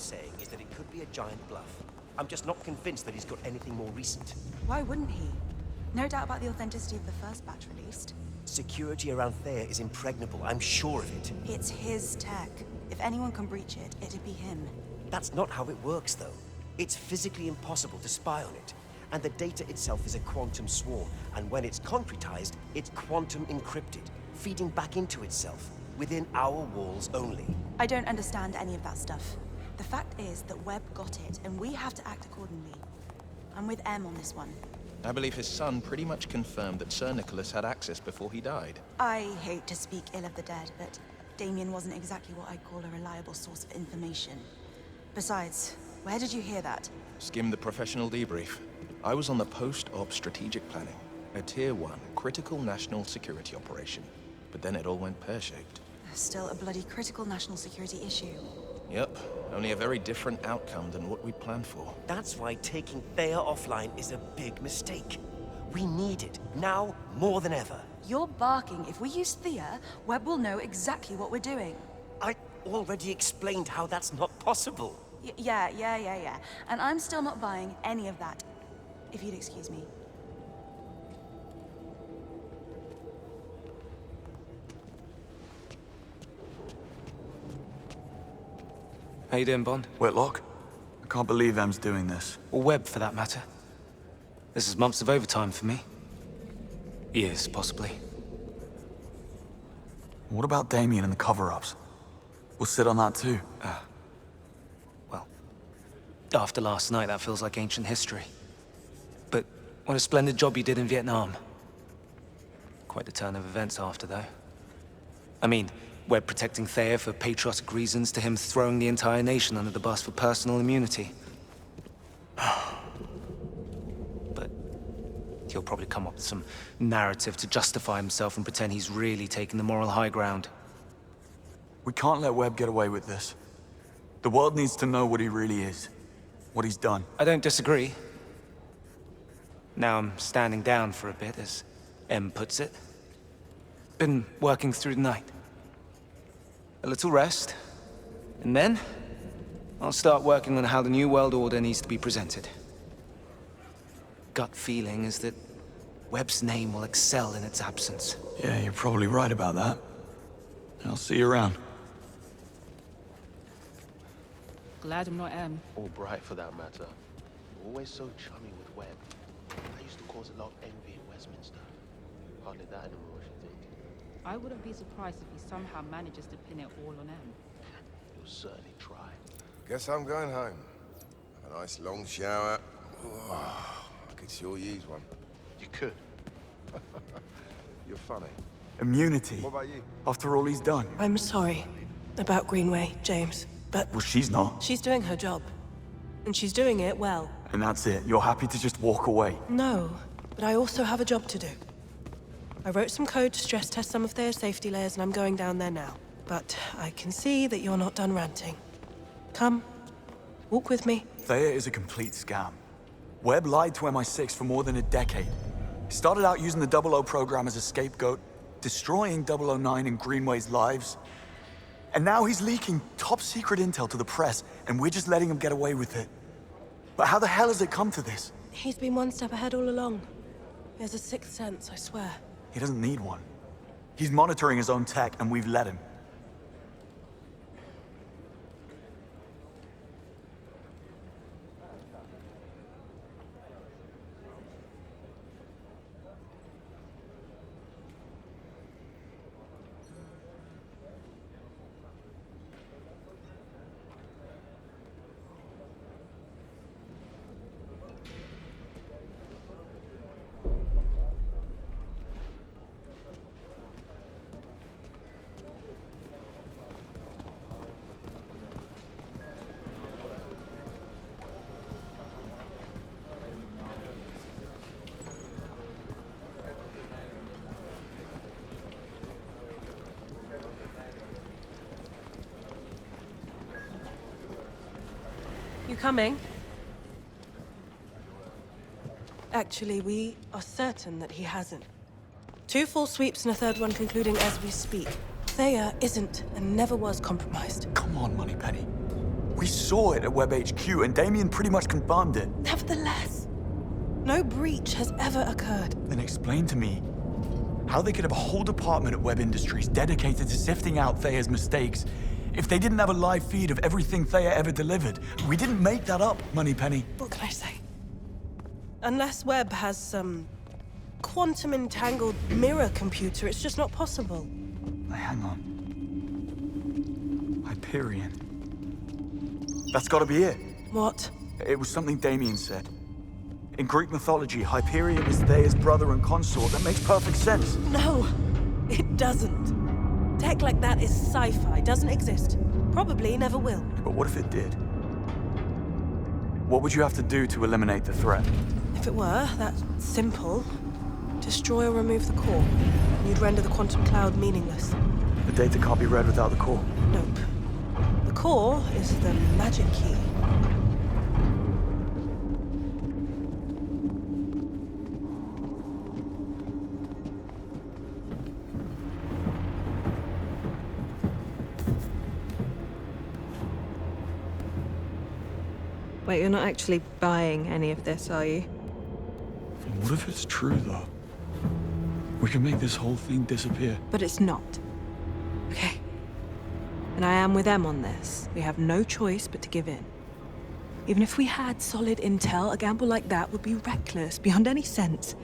saying is that it could be a giant bluff. I'm just not convinced that he's got anything more recent. Why wouldn't he? No doubt about the authenticity of the first batch released. Security around Thea is impregnable, I'm sure of it. It's his tech. If anyone can breach it, it'd be him. That's not how it works, though. It's physically impossible to spy on it. And the data itself is a quantum swarm, and when it's concretized, it's quantum encrypted, feeding back into itself, within our walls only. I don't understand any of that stuff. The fact is that Webb got it, and we have to act accordingly. I'm with M on this one. I believe his son pretty much confirmed that Sir Nicholas had access before he died. I hate to speak ill of the dead, but Damien wasn't exactly what I'd call a reliable source of information. Besides, where did you hear that? Skim the professional debrief. I was on the post-op strategic planning, a Tier 1 critical national security operation. But then it all went pear-shaped. Still a bloody critical national security issue. Yep, only a very different outcome than what we planned for. That's why taking Thea offline is a big mistake. We need it, now more than ever. You're barking. If we use Thea, Webb will know exactly what we're doing. I already explained how that's not possible. Yeah. And I'm still not buying any of that. If you'd excuse me. How you doing, Bond? Whitlock? I can't believe M's doing this. Or Webb, for that matter. This is months of overtime for me. Years, possibly. What about Damien and the cover-ups? We'll sit on that too. Well, after last night, that feels like ancient history. But what a splendid job you did in Vietnam. Quite the turn of events after, though. I mean, Webb protecting Thea for patriotic reasons to him throwing the entire nation under the bus for personal immunity. But he'll probably come up with some narrative to justify himself and pretend he's really taking the moral high ground. We can't let Webb get away with this. The world needs to know what he really is. What he's done. I don't disagree. Now I'm standing down for a bit, as M puts it. Been working through the night. A little rest, and then I'll start working on how the New World Order needs to be presented. Gut feeling is that Webb's name will excel in its absence. Yeah, you're probably right about that. I'll see you around. Glad I'm not M. Or Bright for that matter. Always so chummy with Webb. I used to cause a lot of envy in Westminster. Hardly that anymore, I should think. I wouldn't be surprised if he somehow manages to pin it all on M. He'll certainly try. Guess I'm going home. Have a nice long shower. Oh, I could sure use one. You could. You're funny. Immunity. What about you? After all he's done. I'm sorry about Greenway, James, but Well, she's not. she's doing her job. And she's doing it well. And that's it. You're happy to just walk away. No, but I also have a job to do. I wrote some code to stress test some of their safety layers, and I'm going down there now. But I can see that you're not done ranting. Come, walk with me. Thea is a complete scam. Webb lied to MI6 for more than a decade. He started out using the 00 program as a scapegoat, destroying 009 and Greenway's lives. And now he's leaking top-secret intel to the press, and we're just letting him get away with it. But how the hell has it come to this? He's been one step ahead all along. He has a sixth sense, I swear. He doesn't need one. He's monitoring his own tech, and we've let him. You coming? Actually, we are certain that he hasn't. 2 full sweeps and a third one concluding as we speak. Thea isn't and never was compromised. Come on, Moneypenny. We saw it at Web HQ, and Damien pretty much confirmed it. Nevertheless, no breach has ever occurred. Then explain to me how they could have a whole department at Web Industries dedicated to sifting out Thea's mistakes if they didn't have a live feed of everything Thea ever delivered. We didn't make that up, Moneypenny. What can I say? Unless Webb has some quantum-entangled mirror computer, it's just not possible. Hang on. Hyperion. That's gotta be it. What? It was something Damien said. In Greek mythology, Hyperion is Thea's brother and consort. That makes perfect sense. No, it doesn't. Tech like that is sci-fi, doesn't exist. Probably never will. But what if it did? What would you have to do to eliminate the threat? If it were that simple, destroy or remove the core, and you'd render the quantum cloud meaningless. The data can't be read without the core. Nope. The core is the magic key. Wait, you're not actually buying any of this, are you? What if it's true, though? We can make this whole thing disappear. But it's not. Okay. And I am with them on this. We have no choice but to give in. Even if we had solid intel, a gamble like that would be reckless, beyond any sense.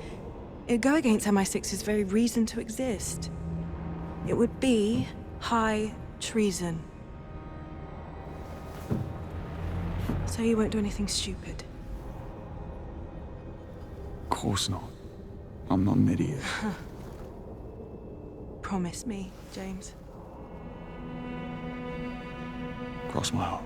It'd go against MI6's very reason to exist. It would be high treason. So you won't do anything stupid. Of course not. I'm not an idiot. Promise me, James. Cross my heart.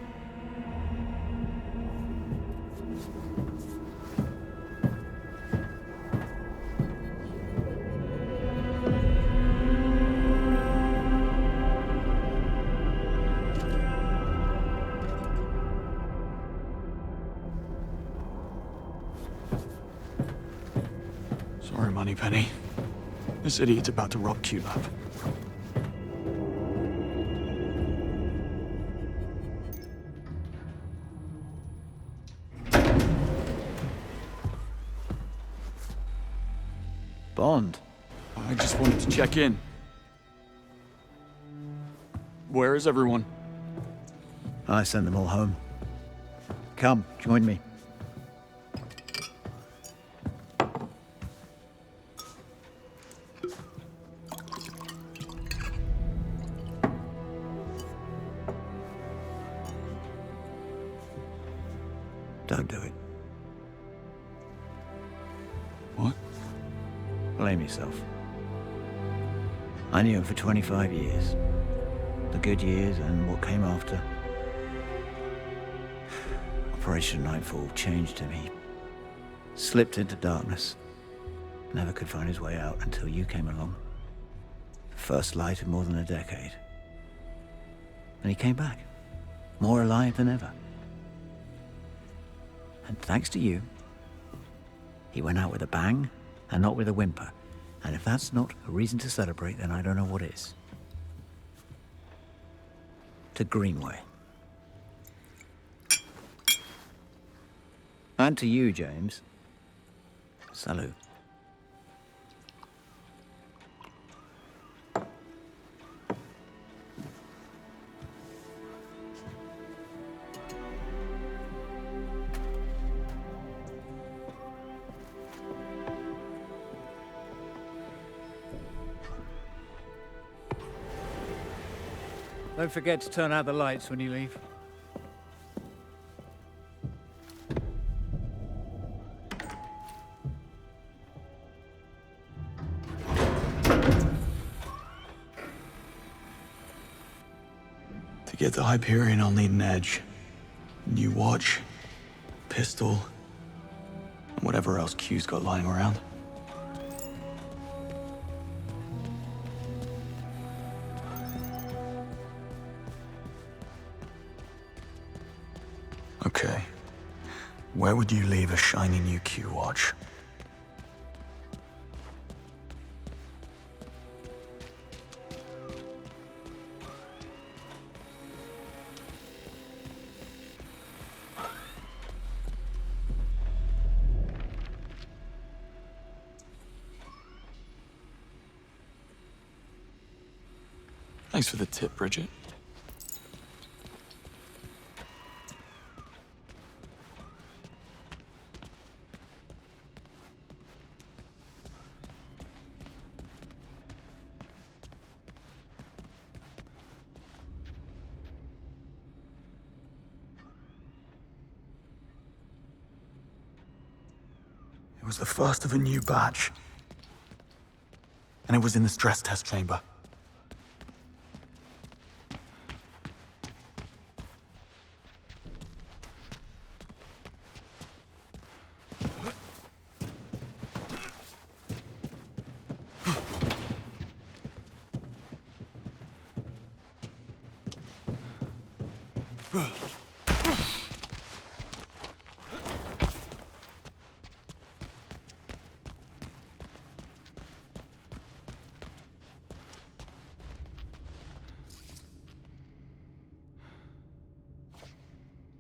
Sorry, Moneypenny. This idiot's about to rob QLab. Bond. I just wanted to check in. Where is everyone? I sent them all home. Come, join me. Don't do it. What? Blame yourself. I knew him for 25 years. The good years and what came after. Operation Nightfall changed him. He slipped into darkness. Never could find his way out until you came along. The first light in more than a decade. And he came back. More alive than ever. And thanks to you, he went out with a bang and not with a whimper. And if that's not a reason to celebrate, then I don't know what is. To Greenway. And to you, James. Salute. Don't forget to turn out the lights when you leave. To get the Hyperion, I'll need an edge. New watch, pistol, and whatever else Q's got lying around. Okay. Where would you leave a shiny new Q watch? Thanks for the tip, Bridget. It was the first of a new batch. And it was in the stress test chamber.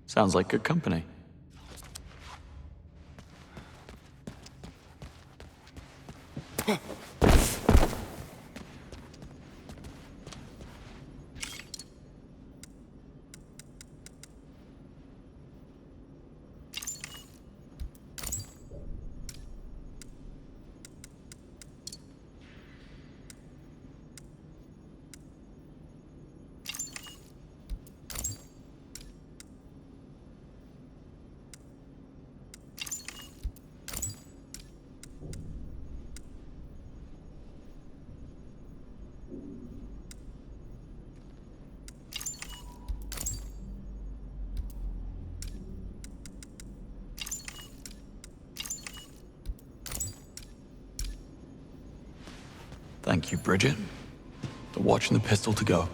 Sounds like good company. Thank you, Bridget. The watch and the pistol to go.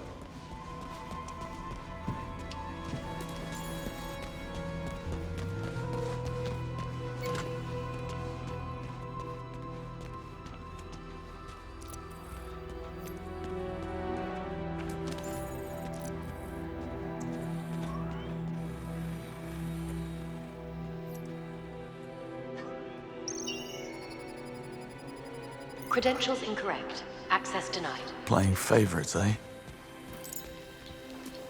Credentials incorrect. Access denied. Playing favorites, eh?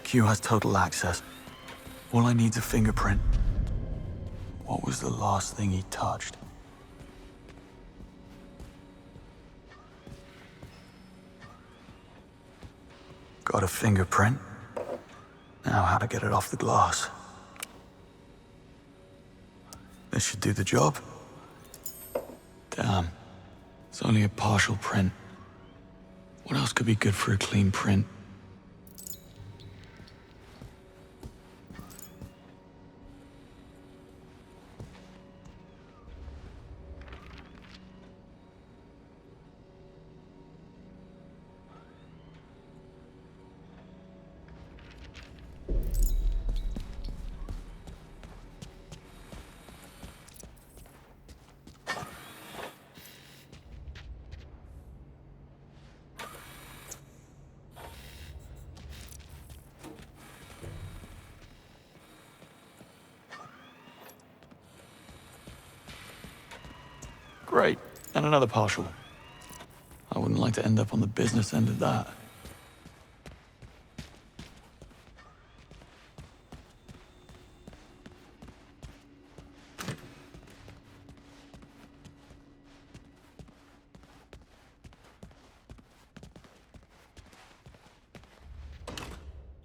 Q has total access. All I need's a fingerprint. What was the last thing he touched? Got a fingerprint. Now how to get it off the glass. This should do the job. Damn. It's only a partial print. What else could be good for a clean print? Great. And another partial. I wouldn't like to end up on the business end of that.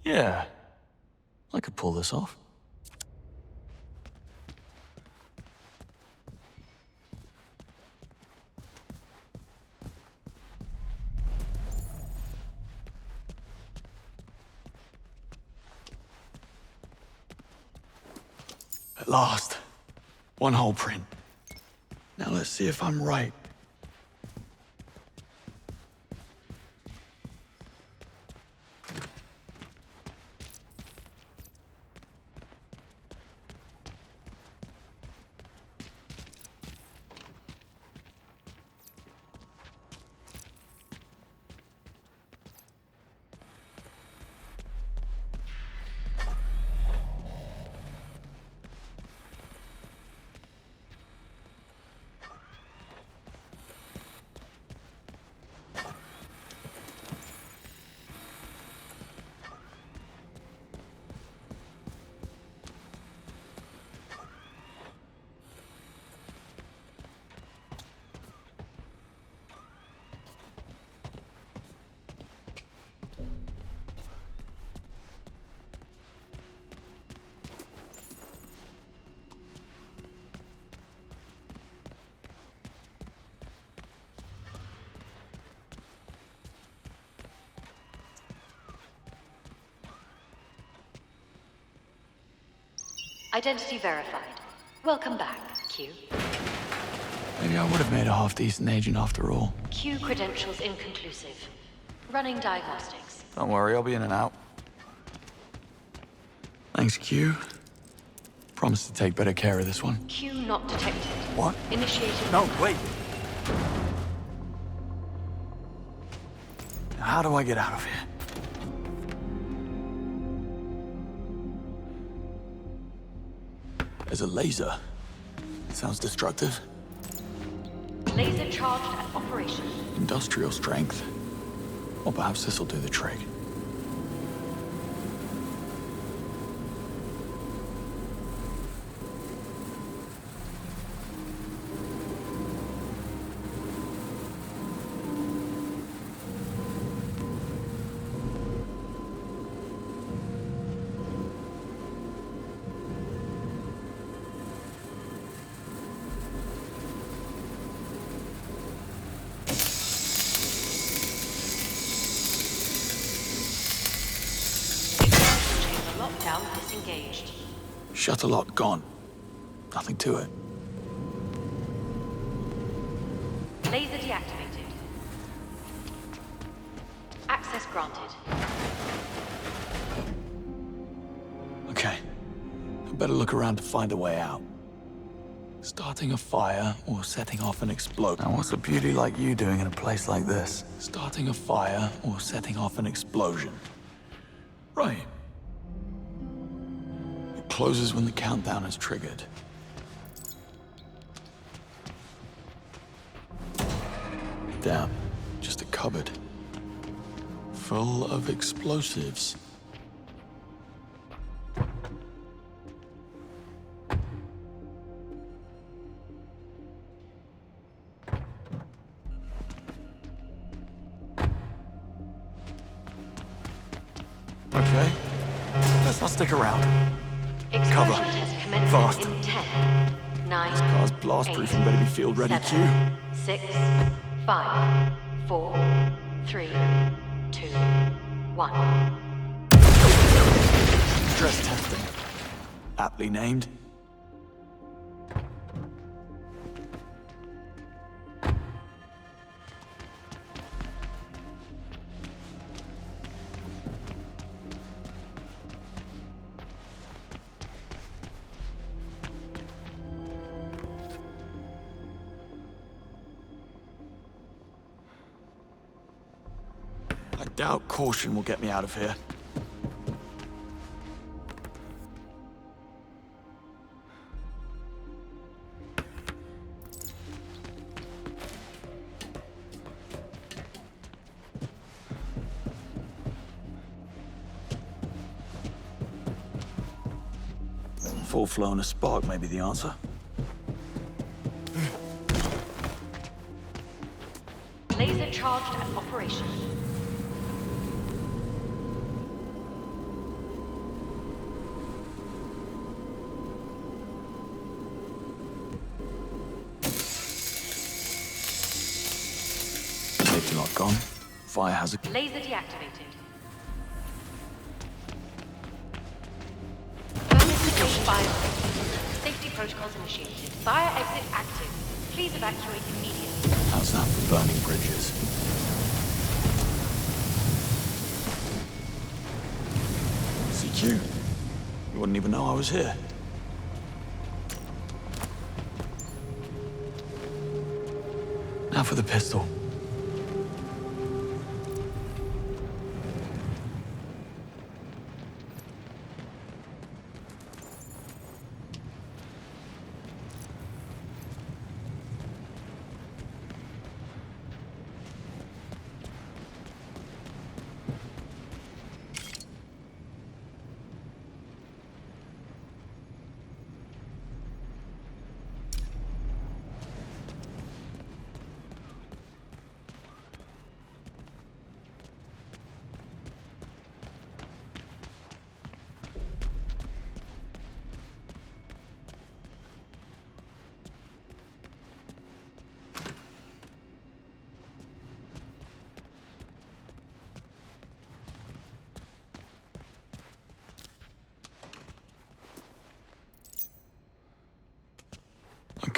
Yeah. I could pull this off. At last. One whole print. Now let's see if I'm right. Identity verified. Welcome back, Q. Maybe I would have made a half-decent agent after all. Q credentials inconclusive. Running diagnostics. Don't worry, I'll be in and out. Thanks, Q. Promise to take better care of this one. Q not detected. What? Initiating. No, wait. Now, how do I get out of here? There's a laser. Sounds destructive. Laser charged at operation. Industrial strength. Or perhaps this'll do the trick. Lockdown disengaged. Shutter lock gone. Nothing to it. Laser deactivated. Access granted. Okay. I better look around to find a way out. Starting a fire or setting off an explosion. Now, what's a beauty like you doing in a place like this? Starting a fire or setting off an explosion. Right. It closes when the countdown is triggered. Damn, just a cupboard. Full of explosives. Okay, let's not stick around. Cover. Explosion test commencing Fast. in 10, 9, This car's blast-proof and better be field ready, Q. 6, 5, 4, 3, 2, 1. Stress testing. Aptly named. I doubt caution will get me out of here. Full flow and a spark may be the answer. Laser charged at operation. Safety lock gone. Fire hazard. Laser deactivated. Fire fire. Safety protocols initiated. Fire exit active. Please evacuate immediately. How's that for burning bridges? CQ. You wouldn't even know I was here. Now for the pistol.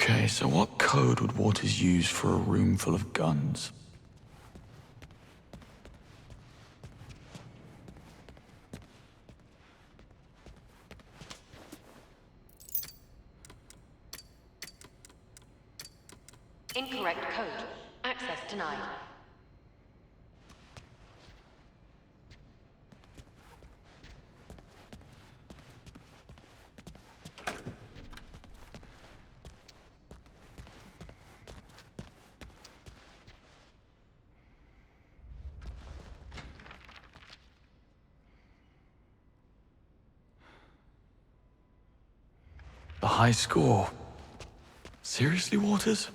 Okay, so what code would Waters use for a room full of guns? Incorrect code. Access denied. A high score. Seriously, Waters?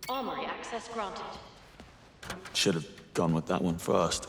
Armory access granted. Should have gone with that one first.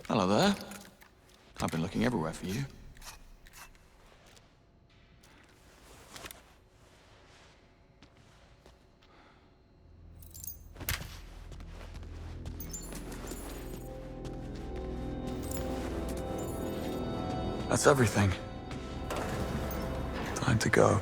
Hello there. I've been looking everywhere for you. That's everything. Time to go.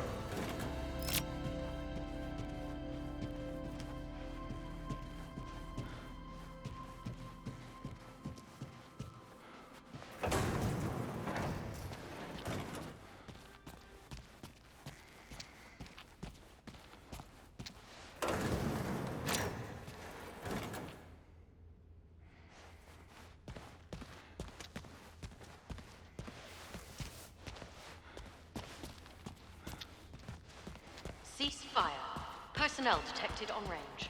Cease fire. Personnel detected on range.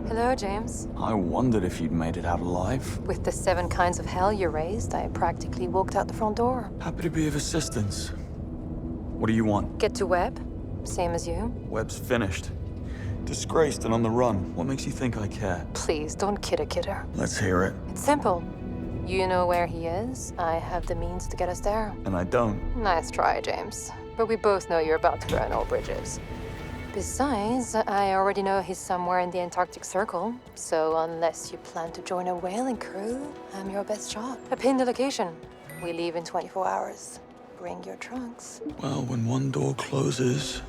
Hello, James. I wondered if you'd made it out alive. With the 7 kinds of hell you raised, I practically walked out the front door. Happy to be of assistance. What do you want? Get to Webb. Same as you. Webb's finished. Disgraced and on the run. What makes you think I care? Please, don't kid a kidder. Let's hear it. It's simple. You know where he is. I have the means to get us there. And I don't. Nice try, James. But we both know you're about to burn all bridges. Besides, I already know he's somewhere in the Antarctic Circle. So unless you plan to join a whaling crew, I'm your best shot. I pinned the location. We leave in 24 hours. Bring your trunks. Well, when one door closes...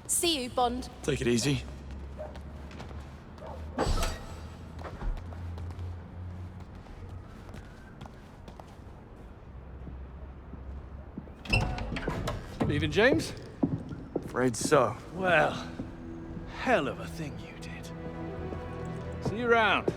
See you, Bond. Take it easy. Leaving, James? Afraid so. Well, hell of a thing you did. See you around.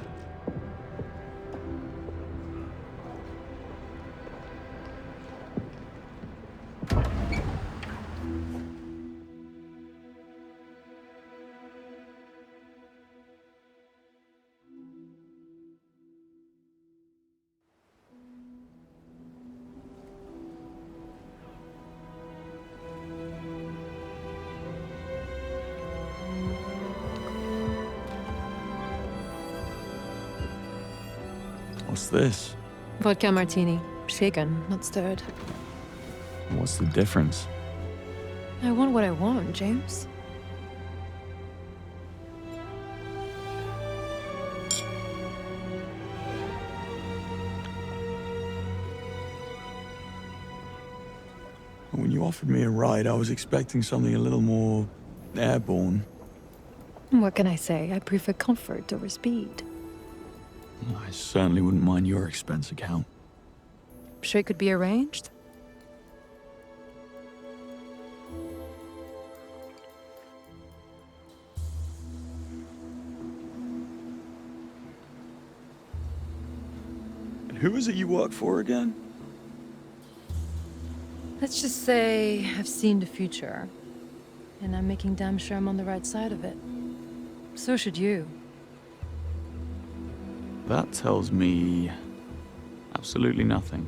What's this? Vodka martini. Shaken, not stirred. What's the difference? I want what I want, James. When you offered me a ride, I was expecting something a little more airborne. What can I say? I prefer comfort over speed. I certainly wouldn't mind your expense account. Sure it could be arranged? And who is it you work for again? Let's just say I've seen the future. And I'm making damn sure I'm on the right side of it. So should you. That tells me absolutely nothing.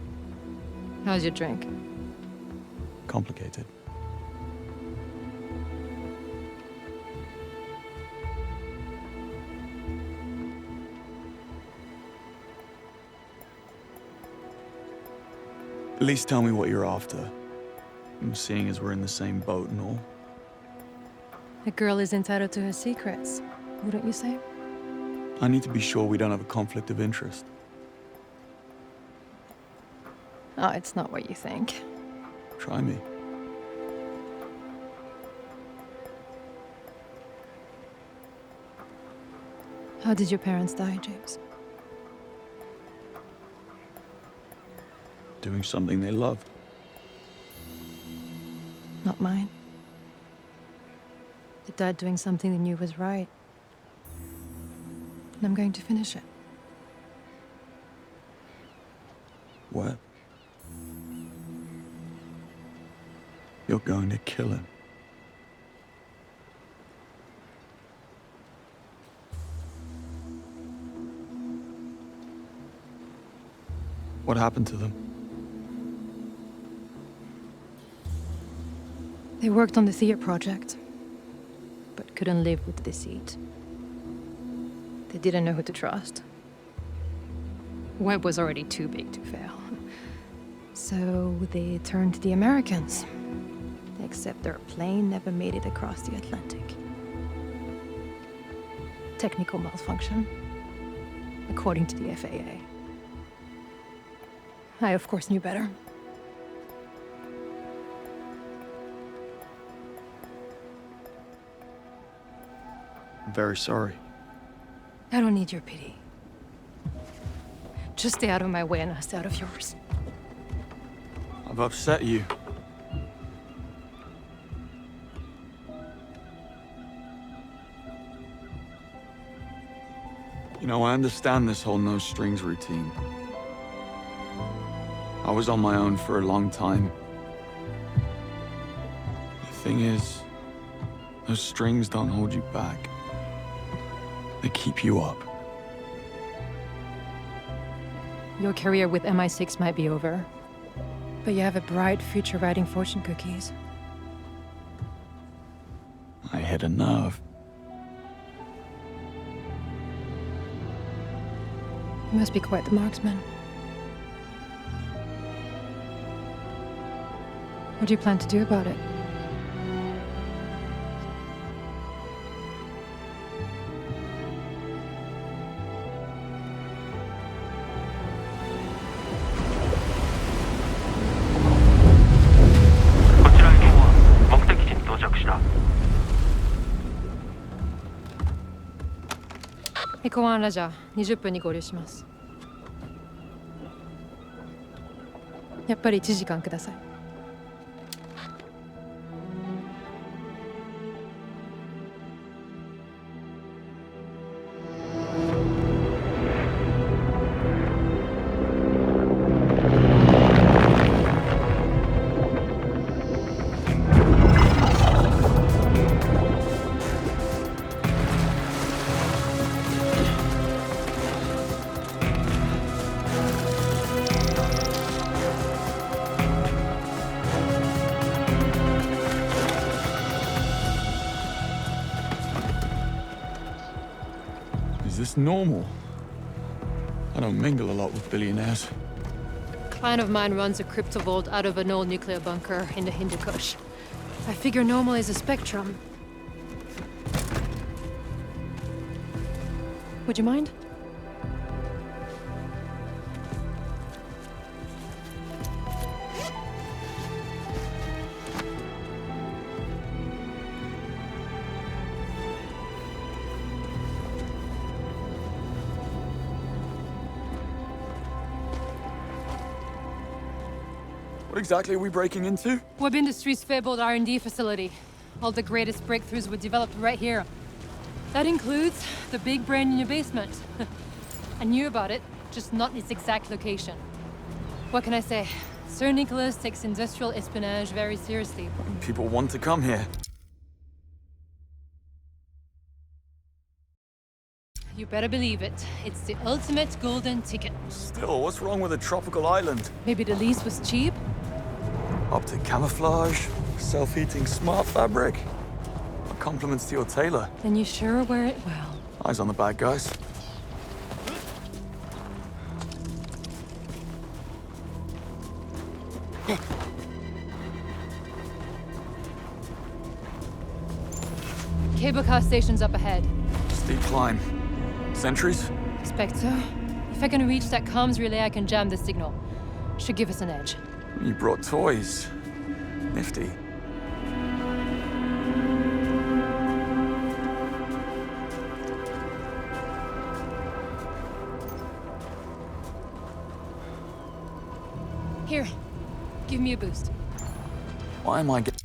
How's your drink? Complicated. At least tell me what you're after. Seeing as we're in the same boat and all. A girl is entitled to her secrets, wouldn't you say? I need to be sure we don't have a conflict of interest. Oh, it's not what you think. Try me. How did your parents die, James? Doing something they loved. Not mine. They died doing something they knew was right. And I'm going to finish it. What? You're going to kill him. What happened to them? They worked on the Thea project, but couldn't live with the deceit. They didn't know who to trust. Webb was already too big to fail. So they turned to the Americans. Except their plane never made it across the Atlantic. Technical malfunction, according to the FAA. I, of course, knew better. I'm very sorry. I don't need your pity. Just stay out of my way and I'll stay out of yours. I've upset you. You know, I understand this whole no-strings routine. I was on my own for a long time. The thing is, those strings don't hold you back. They keep you up. Your career with MI6 might be over, but you have a bright future writing fortune cookies. I hit a nerve. You must be quite the marksman. What do you plan to do about it? Echo 1ラジャー、20分に合流します。やっぱり1時間ください。Is this normal? I I don't mingle a lot with billionaires. A client of mine runs a crypto vault out of an old nuclear bunker in the Hindu Kush. I figure normal is a spectrum. Would you mind? What exactly are we breaking into? Web Industries' fabled R&D facility. All the greatest breakthroughs were developed right here. That includes the big brain in your basement. I knew about it, just not its exact location. What can I say? Sir Nicholas takes industrial espionage very seriously. People want to come here. You better believe it. It's the ultimate golden ticket. Still, what's wrong with a tropical island? Maybe the lease was cheap? Optic camouflage, self-heating smart fabric. My compliments to your tailor. Then you sure wear it well. Eyes on the bad guys. Cable car station's up ahead. Steep climb. Sentries? Expect so. If I can reach that comms relay, I can jam the signal. Should give us an edge. You brought toys. Nifty. Here, give me a boost. Why am I getting...